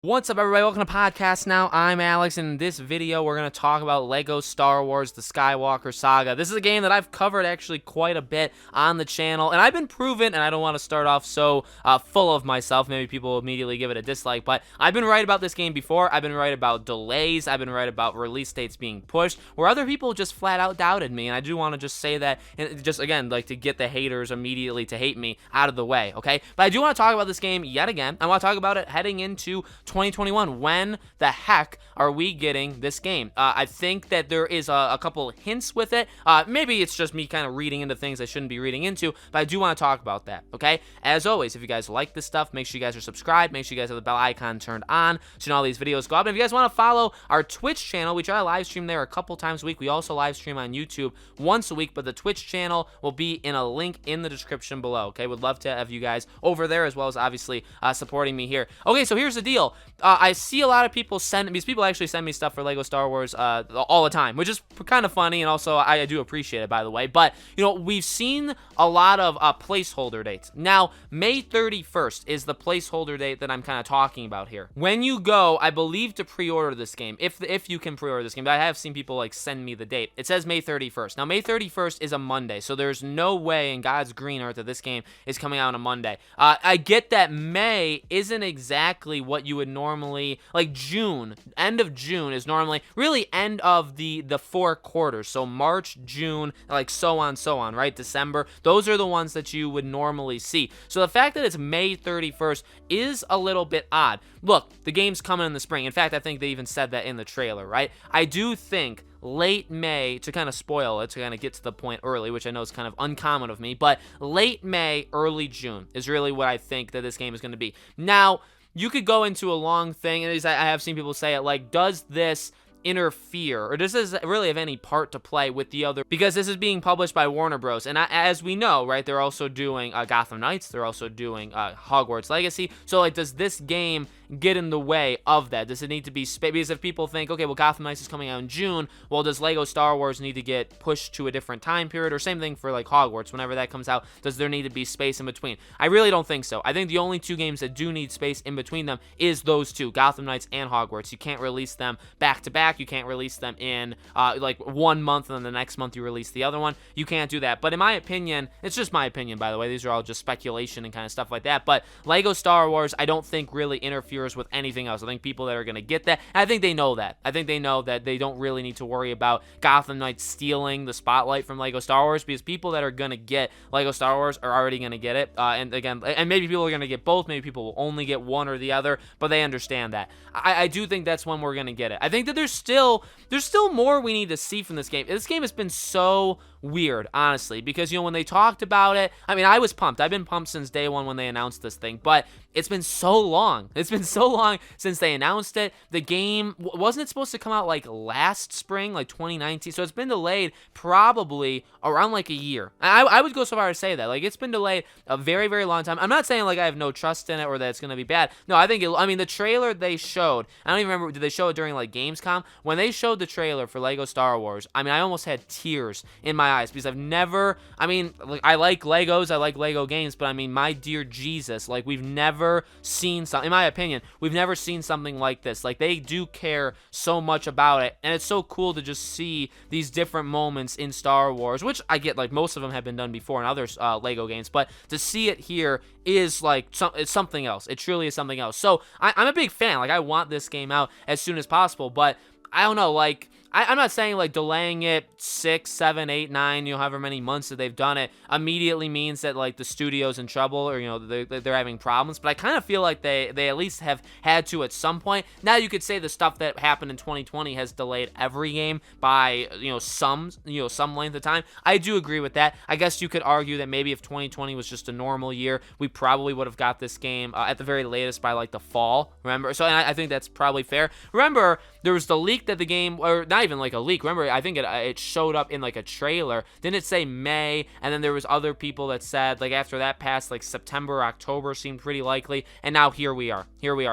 What's up, everybody? Welcome to Podcast Now. I'm Alex, and in this video, we're going to talk about LEGO Star Wars The Skywalker Saga. This is a game that I've covered actually quite a bit on the channel, and I've been proven, and I don't want to start off so full of myself. Maybe people will immediately give it a dislike, but I've been right about this game before. I've been right about delays. I've been right about release dates being pushed, where other people just flat out doubted me, and I do want to just say that, and just, again, like to get the haters immediately to hate me out of the way, okay? But I do want to talk about this game yet again. I want to talk about it heading into 2021. When the heck are we getting this game? I think that there is a couple hints with it. Maybe it's just me kind of reading into things I shouldn't be reading into, but I do want to talk about that, okay? As always, if you guys like this stuff, make sure you guys are subscribed. Make sure you guys have the bell icon turned on so you know all these videos go up. And if you guys want to follow our Twitch channel, we try to live stream there a couple times a week. We also live stream on YouTube once a week, but the Twitch channel will be in a link in the description below, okay? Would love to have you guys over there, as well as obviously supporting me here. Okay, so here's the deal. I see a lot of people because people actually send me stuff for LEGO Star Wars all the time, which is kind of funny, and also I do appreciate it, by the way. But, you know, we've seen a lot of placeholder dates. Now, May 31st is the placeholder date that I'm kind of talking about here. When you go, I believe, to pre-order this game, if you can pre-order this game, but I have seen people, like, send me the date. It says May 31st. Now, May 31st is a Monday, so there's no way in God's green earth that this game is coming out on a Monday. I get that May isn't exactly what you would normally, like June, end of June is normally really end of the four quarters. So March, June, like so on, right? December, those are the ones that you would normally see. So the fact that it's May 31st is a little bit odd. Look, the game's coming in the spring. In fact, I think they even said that in the trailer, right? I do think late May, to kind of spoil it, to kind of get to the point early, which I know is kind of uncommon of me, but late May, early June is really what I think that this game is going to be. Now, you could go into a long thing, and I have seen people say it, like, does this interfere, or does this really have any part to play with the other, because this is being published by Warner Bros, and as we know, right, they're also doing Gotham Knights, they're also doing Hogwarts Legacy, so, like, does this game get in the way of that? Does it need to be because if people think, okay, well, Gotham Knights is coming out in June, well, does LEGO Star Wars need to get pushed to a different time period? Or same thing for, like, Hogwarts, whenever that comes out, does there need to be space in between? I really don't think so. I think the only two games that do need space in between them is those two, Gotham Knights and Hogwarts. You can't release them back to back. You can't release them in like 1 month and then the next month you release the other one. You can't do that. But in my opinion, it's just my opinion, by the way, these are all just speculation and kind of stuff like that, but LEGO Star Wars, I don't think really interferes with anything else. I think people that are going to get that, I think they know that. I think they know that they don't really need to worry about Gotham Knights stealing the spotlight from LEGO Star Wars, because people that are going to get LEGO Star Wars are already going to get it. And again, and maybe people are going to get both. Maybe people will only get one or the other, but they understand that. I do think that's when we're going to get it. I think that there's still more we need to see from this game. This game has been so weird, honestly, because, you know, when they talked about it, I mean, I was pumped. I've been pumped since day one when they announced this thing, but it's been so long. It's been so long since they announced it. The game, wasn't it supposed to come out like last spring, like 2019? So it's been delayed probably around like a year. I would go so far as to say that. Like, it's been delayed a very, very long time. I'm not saying like I have no trust in it or that it's going to be bad. No, I think I mean, the trailer they showed, I don't even remember, did they show it during like Gamescom? When they showed the trailer for LEGO Star Wars, I mean, I almost had tears in my eyes, because I've never, I mean, like, I like Legos, I like Lego games, but I mean, my dear Jesus, like, we've never seen something, in my opinion, we've never seen something like this. Like, they do care so much about it, and it's so cool to just see these different moments in Star Wars, which I get, like, most of them have been done before in other Lego games, but to see it here is like it's something else. It truly is something else. So I'm a big fan. Like, I want this game out as soon as possible, but I don't know, like, I'm not saying like delaying it 6, 7, 8, 9, you know, however many months that they've done it immediately means that like the studio's in trouble, or, you know, they're having problems. But I kind of feel like they at least have had to at some point. Now you could say the stuff that happened in 2020 has delayed every game by, you know, some length of time. I do agree with that. I guess you could argue that maybe if 2020 was just a normal year, we probably would have got this game at the very latest by like the fall. Remember? So, and I think that's probably fair. Remember, there was the leak that the game, or not even like a leak. Remember, I think it showed up in like a trailer. Didn't it say May? And then there was other people that said, like, after that passed, like September, October seemed pretty likely. And now here we are.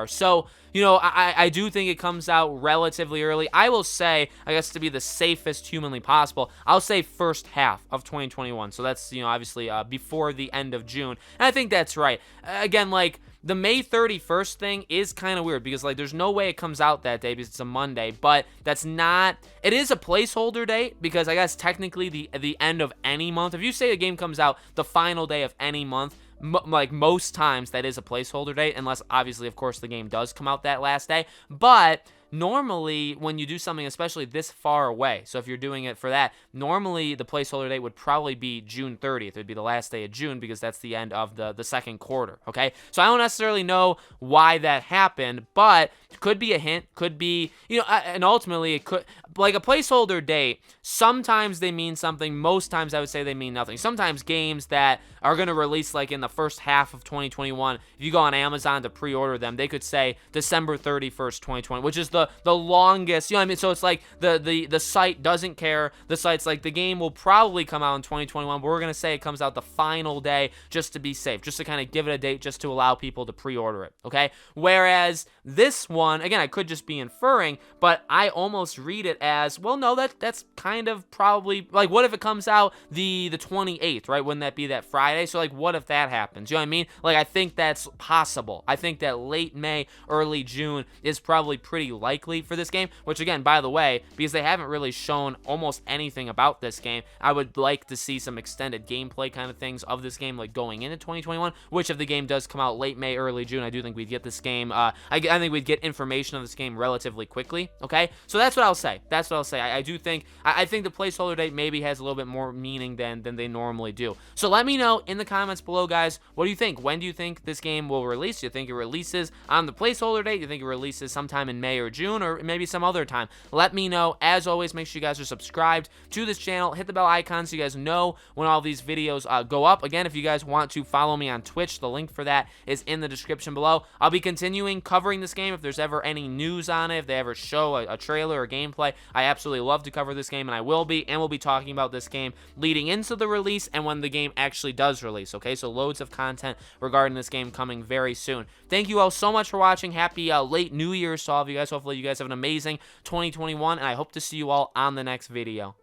So, you know, I do think it comes out relatively early. I will say, I guess to be the safest humanly possible, I'll say first half of 2021. So that's, you know, obviously before the end of June. And I think that's right. Again, like, the May 31st thing is kind of weird because, like, there's no way it comes out that day because it's a Monday, but that's not, it is a placeholder date because I guess technically the end of any month, if you say a game comes out the final day of any month, like most times that is a placeholder date, unless obviously, of course, the game does come out that last day, but normally when you do something especially this far away, so if you're doing it for that, normally the placeholder date would probably be June 30th. It would be the last day of June because that's the end of the second quarter, okay? So I don't necessarily know why that happened, but could be a hint, could be, you know, and ultimately it could, like a placeholder date, sometimes they mean something, most times I would say they mean nothing. Sometimes games that are going to release like in the first half of 2021, if you go on Amazon to pre-order them, they could say December 31st, 2020, which is the longest, you know what I mean? So it's like the site doesn't care. The site's like, the game will probably come out in 2021, but we're going to say it comes out the final day just to be safe, just to kind of give it a date, just to allow people to pre-order it, okay? Whereas this one, again, I could just be inferring, but I almost read it as, well, no, that's kind of probably, like, what if it comes out the 28th, right? Wouldn't that be that Friday? So, like, what if that happens? You know what I mean? Like, I think that's possible. I think that late May, early June is probably pretty likely for this game, which, again, by the way, because they haven't really shown almost anything about this game, I would like to see some extended gameplay kind of things of this game, like, going into 2021, which if the game does come out late May, early June, I do think we'd get this game, I think we'd get information of this game relatively quickly, okay? So that's what I'll say. That's what I'll say. I do think, I think the placeholder date maybe has a little bit more meaning than they normally do. So let me know in the comments below, guys, what do you think? When do you think this game will release? Do you think it releases on the placeholder date? Do you think it releases sometime in May or June, or maybe some other time? Let me know. As always, make sure you guys are subscribed to this channel. Hit the bell icon so you guys know when all these videos go up. Again, if you guys want to follow me on Twitch, the link for that is in the description below. I'll be continuing covering this game if there's ever any news on it, if they ever show a trailer or gameplay. I absolutely love to cover this game, and I will be, and we'll be talking about this game leading into the release and when the game actually does release, okay? So loads of content regarding this game coming very soon. Thank you all so much for watching. Happy late New Year's to all of you guys. Hopefully you guys have an amazing 2021, and I hope to see you all on the next video.